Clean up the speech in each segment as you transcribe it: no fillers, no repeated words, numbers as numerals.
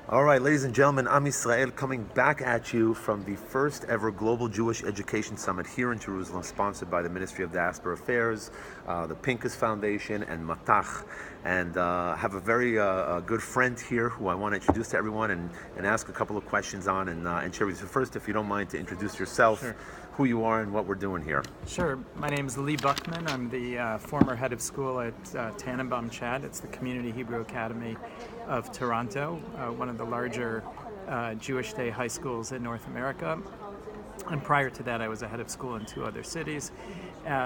All right, ladies and gentlemen, Am Yisrael coming back at you from the first ever Global Jewish Education Summit here in Jerusalem, sponsored by the Ministry of Diaspora Affairs, the Pincus Foundation, and Matach. And have a very good friend here who I want to introduce to everyone and ask a couple of questions on and share with you. So first, if you don't mind to introduce yourself, Sure. who you are and what we're doing here. Sure. My name is Lee Buckman. I'm the former head of school at Tannenbaum Chad. It's the Community Hebrew Academy of Toronto, one of the larger Jewish day high schools in North America. And prior to that, I was a head of school in 2 other cities.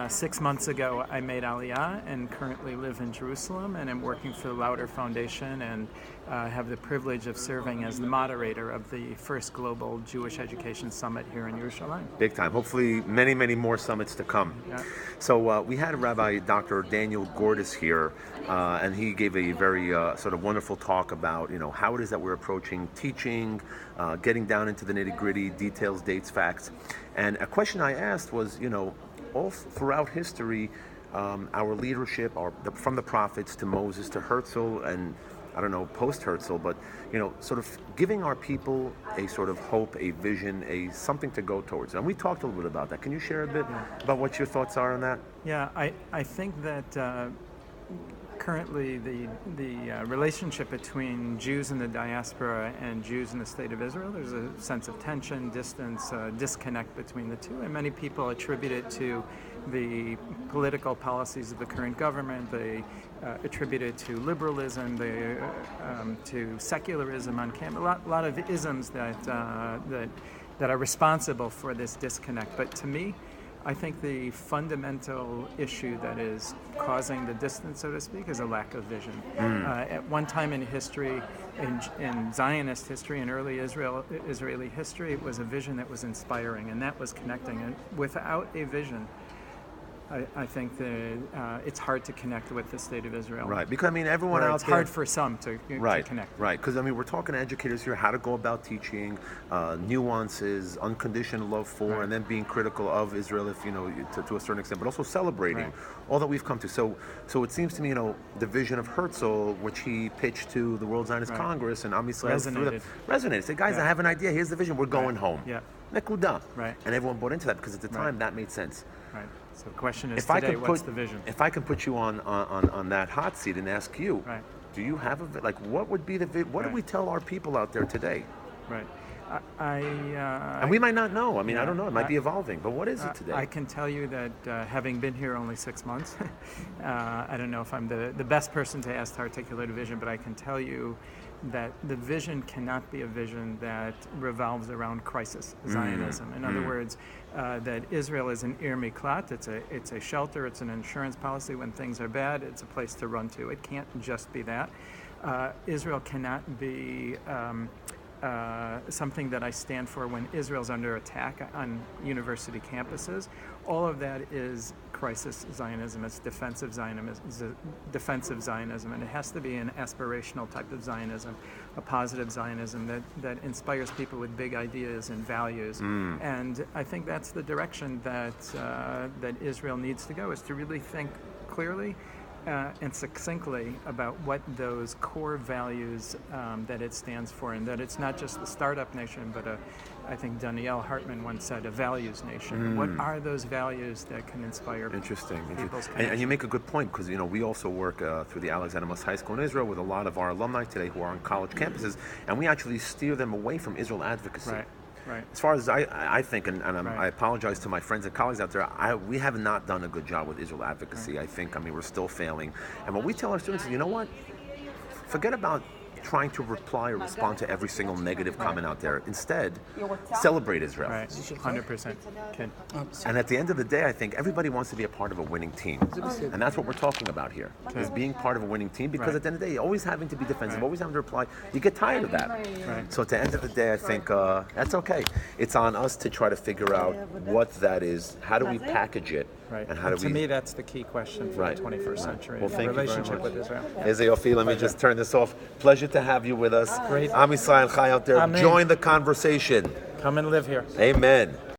6 months ago, I made Aliyah and currently live in Jerusalem, and I'm working for the Lauder Foundation and have the privilege of serving as the moderator of the first Global Jewish Education Summit here in Yerushalayim. Big time. Hopefully many, many more summits to come. Yeah. So we had Rabbi Dr. Daniel Gordis here, and he gave a very sort of wonderful talk about, how it is that we're approaching teaching, getting down into the nitty-gritty, details, dates, facts. And a question I asked was, all throughout history, our leadership, from the prophets to Moses to Herzl, and I don't know, post-Herzl, but, sort of giving our people a sort of hope, a vision, something to go towards. And we talked a little bit about that. Can you share a bit about what your thoughts are on that? Yeah, I think that currently the relationship between Jews in the diaspora and Jews in the state of Israel, there's a sense of tension, distance, disconnect between the two, and many people attribute it to the political policies of the current government. They attribute it to liberalism, to secularism on campus, a lot of isms that are responsible for this disconnect. But to me, I think the fundamental issue that is causing the distance, so to speak, is a lack of vision. At one time in history, in Zionist history, in early Israeli history, it was a vision that was inspiring, and that was connecting. And without a vision, I think that it's hard to connect with the state of Israel. Right, because everyone out it's there... hard for some to connect. Right, because we're talking to educators here, how to go about teaching, nuances, unconditional love for, and then being critical of Israel, if to a certain extent, but also celebrating all that we've come to. So it seems to me, the vision of Herzl, which he pitched to the World Zionist Congress and Am Yisrael, resonated. Say, guys, I have an idea. Here's the vision. We're going home. Yeah. Nekuda. Right. And everyone bought into that because at the time that made sense. Right. So the question is today, what's the vision? If I can put you on that hot seat and ask you, do you have what would be the what do we tell our people out there today? Right. And we might not know. I don't know. It might be evolving. But what is it today? I can tell you that having been here only 6 months, I don't know if I'm the best person to ask to articulate a vision, but I can tell you that the vision cannot be a vision that revolves around crisis, Zionism. In other words, that Israel is an ir miklat, it's a shelter, it's an insurance policy when things are bad, it's a place to run to. It can't just be that. Israel cannot be something that I stand for when Israel's under attack on university campuses. All of that is crisis Zionism. It's defensive Zionism, and it has to be an aspirational type of Zionism, a positive Zionism that inspires people with big ideas and values. And I think that's the direction that Israel needs to go, is to really think clearly and succinctly about what those core values that it stands for, and that it's not just the startup nation, but I think Danielle Hartman once said, a values nation. What are those values that can inspire people's and you make a good point, because we also work through the Alexander Muss High School in Israel with a lot of our alumni today who are on college campuses, and we actually steer them away from Israel advocacy. Right. As far as I think, and I apologize to my friends and colleagues out there, we have not done a good job with Israel advocacy. I think, we're still failing. And what we tell our students is, you know what? Forget about trying to reply or respond to every single negative comment out there. Instead, celebrate Israel. Right, 100%. And at the end of the day, I think everybody wants to be a part of a winning team. And that's what we're talking about here, is being part of a winning team, because at the end of the day, always having to be defensive, always having to reply, you get tired of that. So at the end of the day, I think that's okay. It's on us to try to figure out what that is, how do we package it, and how do we... To me, that's the key question for the 21st century. Well, thank relationship you very with Israel. Ezeofi, let me just turn this off. Pleasure to have you with us. Great. Am Yisrael Chai out there. Amen. Join the conversation. Come and live here. Amen.